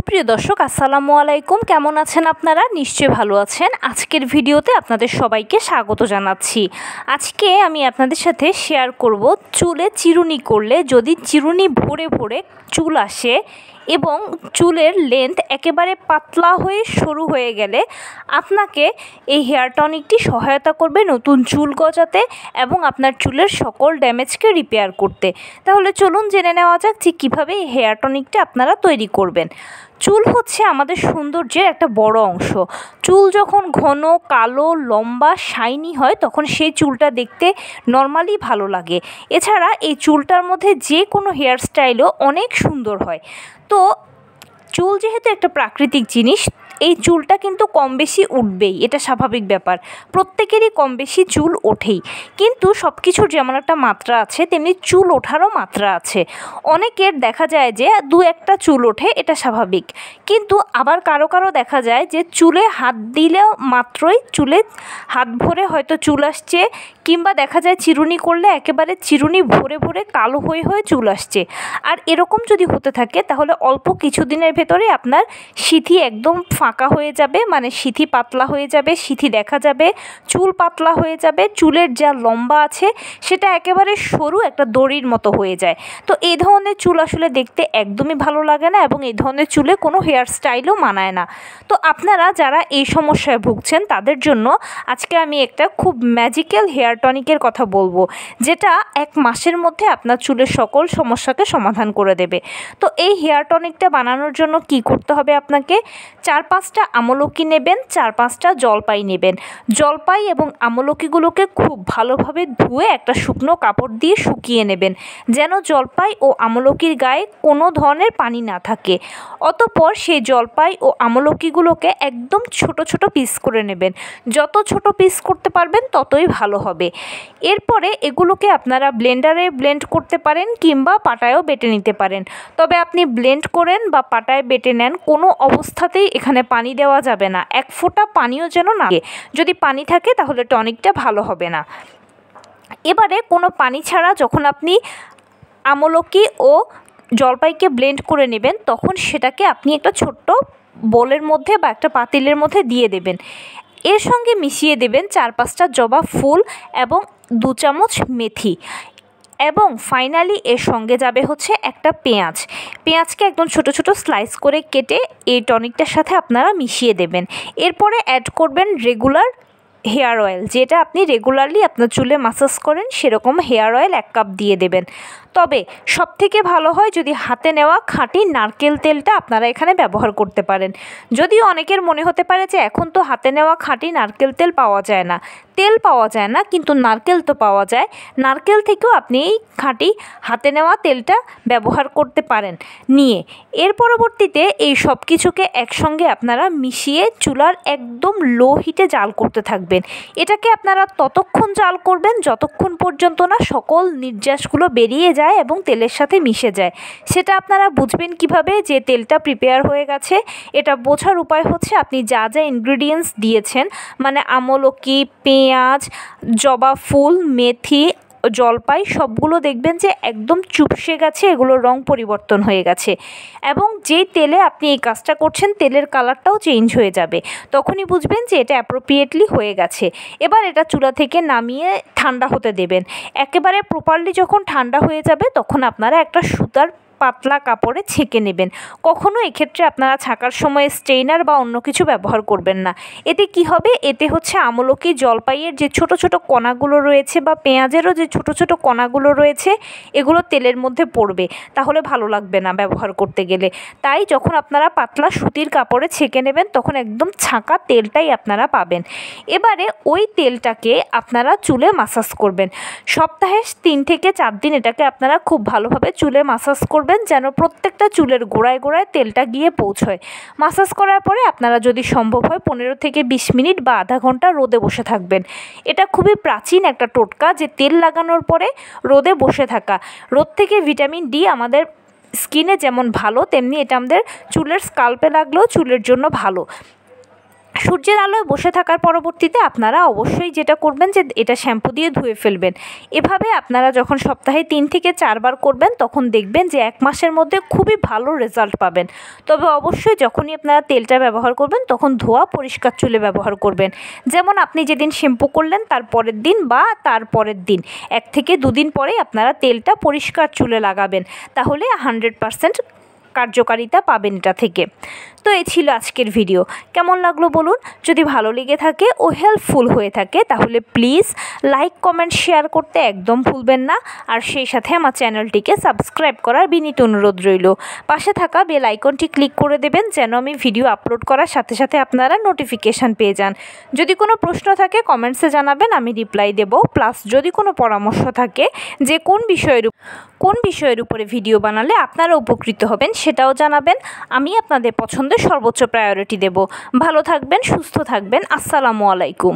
সুপ্রিয় দর্শক আসসালামু আলাইকুম, কেমন আছেন আপনারা? নিশ্চয়ই ভালো আছেন। আজকের ভিডিওতে আপনাদের সবাইকে স্বাগত জানাচ্ছি। আজকে আমি আপনাদের সাথে শেয়ার করব চুলে চিরুনি করলে যদি চিরুনি ভরে ভরে চুল আসে এবং চুলের লেন্থ একেবারে পাতলা হয়ে সরু হয়ে গেলে আপনাকে এই হেয়ার টনিকটি সহায়তা করবে নতুন চুল গজাতে এবং আপনার চুলের সকল ড্যামেজকে রিপেয়ার করতে। তাহলে চলুন জেনে নেওয়া যাক যে কীভাবে এই হেয়ার টনিকটা আপনারা তৈরি করবেন। চুল হচ্ছে আমাদের সৌন্দর্যের একটা বড় অংশ। চুল যখন ঘন কালো লম্বা শাইনি হয় তখন সেই চুলটা দেখতে নর্মালি ভালো লাগে। এছাড়া এই চুলটার মধ্যে যে কোনো হেয়ার স্টাইলও অনেক সুন্দর হয়। তো চুল যেহেতু একটা প্রাকৃতিক জিনিস, এই চুলটা কিন্তু কম বেশি উঠবেই, এটা স্বাভাবিক ব্যাপার। প্রত্যেকেরই কম বেশি চুল ওঠেই, কিন্তু সব কিছুর যেমন একটা মাত্রা আছে তেমনি চুল ওঠারও মাত্রা আছে। অনেকের দেখা যায় যে দু একটা চুল ওঠে, এটা স্বাভাবিক, কিন্তু আবার কারো কারো দেখা যায় যে চুলে হাত দিলেও মাত্রই চুলে হাত ভরে হয়তো চুল আসছে, কিংবা দেখা যায় চিরুনি করলে একেবারে চিরুনি ভরে ভরে কালো হয়ে হয়ে চুল আসছে। আর এরকম যদি হতে থাকে তাহলে অল্প কিছুদিনের ভেতরে আপনার সিথি একদম ফাঁকা হয়ে যাবে, মানে সিথি পাতলা হয়ে যাবে, সিথি দেখা যাবে, চুল পাতলা হয়ে যাবে, চুলের যা লম্বা আছে সেটা একেবারে সরু একটা দড়ির মতো হয়ে যায়। তো এই ধরনের চুল আসলে দেখতে একদমই ভালো লাগে না এবং এই ধরনের চুলে কোনো হেয়ার স্টাইলও মানায় না। তো আপনারা যারা এই সমস্যায় ভুগছেন তাদের জন্য আজকে আমি একটা খুব ম্যাজিক্যাল হেয়ার টনিকের কথা বলবো, যেটা 1 মাসের মধ্যে আপনার চুলের সকল সমস্যাকে সমাধান করে দেবে। তো এই হেয়ার টনিকটা বানানোর জন্য কি করতে হবে? আপনাকে 4-5টা আমলকি নেবেন, 4-5টা জলপাই নেবেন। জলপাই এবং আমলকিগুলোকে খুব ভালোভাবে ধুয়ে একটা শুকনো কাপড় দিয়ে শুকিয়ে নেবেন, যেন জলপাই ও আমলকির গায়ে কোনো ধরনের পানি না থাকে। অতঃপর সেই জলপাই ও আমলকিগুলোকে একদম ছোট ছোট পিস করে নেবেন। যত ছোট পিস করতে পারবেন ততই ভালো হবে। এরপরে এগুলোকে আপনারা ব্লেন্ডারে ব্লেন্ড করতে পারেন কিংবা পাটায়ও বেটে নিতে পারেন। তবে আপনি ব্লেন্ড করেন বা পাটায় বেটে নেন, কোনো অবস্থাতেই এখানে পানি দেওয়া যাবে না। 1 ফোঁটা পানিও যেন না লাগে। যদি পানি থাকে তাহলে টনিকটা ভালো হবে না। এবারে কোনো পানি ছাড়া যখন আপনি আমলকি ও জলপাইকে ব্লেন্ড করে নেবেন তখন সেটাকে আপনি একটা ছোট্ট বোলের মধ্যে বা একটা পাতিলের মধ্যে দিয়ে দেবেন। এর সঙ্গে মিশিয়ে দেবেন 4-5টা জবা ফুল এবং 2 চামচ মেথি, এবং ফাইনালি এর সঙ্গে যাবে হচ্ছে একটা পেঁয়াজ। পেঁয়াজকে একদম ছোট ছোট স্লাইস করে কেটে এই টনিকটার সাথে আপনারা মিশিয়ে দেবেন। এরপরে অ্যাড করবেন রেগুলার হেয়ার অয়েল, যেটা আপনি রেগুলারলি আপনার চুলে মাসাজ করেন সেরকম হেয়ার অয়েল 1 কাপ দিয়ে দেবেন। তবে সবথেকে ভালো হয় যদি হাতে নেওয়া খাঁটি নারকেল তেলটা আপনারা এখানে ব্যবহার করতে পারেন। যদিও অনেকের মনে হতে পারে যে এখন তো হাতে নেওয়া খাঁটি নারকেল তেল পাওয়া যায় না, তেল পাওয়া যায় না, কিন্তু নারকেল তো পাওয়া যায়। নারকেল থেকেও আপনি এই খাঁটি হাতে নেওয়া তেলটা ব্যবহার করতে পারেন। নিয়ে এর পরবর্তীতে এই সব কিছুকে একসঙ্গে আপনারা মিশিয়ে চুলার একদম লো হিটে জাল করতে থাকবেন। এটাকে আপনারা ততক্ষণ জাল করবেন যতক্ষণ পর্যন্ত না সকল নির্যাসগুলো বেরিয়ে যায় এবং তেলের সাথে মিশে যায়। সেটা আপনারা বুঝবেন কিভাবে যে তেলটা প্রিপেয়ার হয়ে গেছে? এটা বোঝার উপায় হচ্ছে আপনি যা যা ইনগ্রিডিয়েন্টস দিয়েছেন, মানে আমলকি, পেঁয়াজ, জবা ফুল, মেথি, জলপাই, সবগুলো দেখবেন যে একদম চুপসে গেছে, এগুলোর রং পরিবর্তন হয়ে গেছে, এবং যেই তেলে আপনি এই কাজটা করছেন তেলের কালারটাও চেঞ্জ হয়ে যাবে। তখনই বুঝবেন যে এটা অ্যাপ্রোপ্রিয়েটলি হয়ে গেছে। এবার এটা চুলা থেকে নামিয়ে ঠান্ডা হতে দেবেন। একেবারে প্রপারলি যখন ঠান্ডা হয়ে যাবে তখন আপনারা একটা সুতার পাতলা কাপড়ে ছেঁকে নেবেন। কখনো এক্ষেত্রে আপনারা ছাকার সময় স্ট্রেইনার বা অন্য কিছু ব্যবহার করবেন না। এতে কি হবে? এতে হচ্ছে আমলকি, জলপাইয়ের যে ছোট ছোট কণাগুলো রয়েছে বা পেঁয়াজেরও যে ছোট ছোট কণাগুলো রয়েছে এগুলো তেলের মধ্যে পড়বে, তাহলে ভালো লাগবে না ব্যবহার করতে গেলে। তাই যখন আপনারা পাতলা সুতির কাপড়ে ছেঁকে নেবেন তখন একদম ছাঁকা তেলটাই আপনারা পাবেন। এবারে ওই তেলটাকে আপনারা চুলে মাসাজ করবেন। সপ্তাহে 3 থেকে 4 দিন এটাকে আপনারা খুব ভালোভাবে চুলে মাসাজ করবেন, যেন প্রত্যেকটা চুলের গোড়ায় গোড়ায় তেলটা গিয়ে পৌঁছয়। মাসাজ করার পরে আপনারা যদি সম্ভব হয় 15 থেকে 20 মিনিট বা আধা ঘন্টা রোদে বসে থাকবেন। এটা খুবই প্রাচীন একটা টোটকা যে তেল লাগানোর পরে রোদে বসে থাকা। রোদ থেকে ভিটামিন ডি আমাদের স্কিনে যেমন ভালো, তেমনি এটা আমাদের চুলের স্কাল্পে লাগলেও চুলের জন্য ভালো। সূর্যের আলোয় বসে থাকার পরবর্তীতে আপনারা অবশ্যই যেটা করবেন যে এটা শ্যাম্পু দিয়ে ধুয়ে ফেলবেন। এভাবে আপনারা যখন সপ্তাহে 3 থেকে 4 বার করবেন তখন দেখবেন যে 1 মাসের মধ্যে খুবই ভালো রেজাল্ট পাবেন। তবে অবশ্যই যখনই আপনারা তেলটা ব্যবহার করবেন তখন ধোয়া পরিষ্কার চুলে ব্যবহার করবেন। যেমন আপনি যেদিন শ্যাম্পু করলেন তার পরের দিন বা তার পরের দিন 1 থেকে 2 দিন পরে আপনারা তেলটা পরিষ্কার চুলে লাগাবেন, তাহলে 100% কার্যকারিতা পাবেন এটা থেকে। তো এই ছিল আজকের ভিডিও। কেমন লাগলো বলুন। যদি ভালো লেগে থাকে ও হেল্পফুল হয়ে থাকে তাহলে প্লিজ লাইক কমেন্ট শেয়ার করতে একদম ভুলবেন না। আর সেই সাথে আমার চ্যানেলটিকে সাবস্ক্রাইব করার বিনীত অনুরোধ রইল। পাশে থাকা বেল আইকনটি ক্লিক করে দেবেন যেন আমি ভিডিও আপলোড করার সাথে সাথে আপনারা নোটিফিকেশান পেয়ে যান। যদি কোনো প্রশ্ন থাকে কমেন্টসে জানাবেন, আমি রিপ্লাই দেব। প্লাস যদি কোনো পরামর্শ থাকে যে কোন বিষয়ের উপরে ভিডিও বানালে আপনারা উপকৃত হবেন সেটাও জানাবেন। আমি আপনাদের পছন্দের সর্বোচ্চ প্রায়োরিটি দেব। ভালো থাকবেন, সুস্থ থাকবেন। আসসালামু আলাইকুম।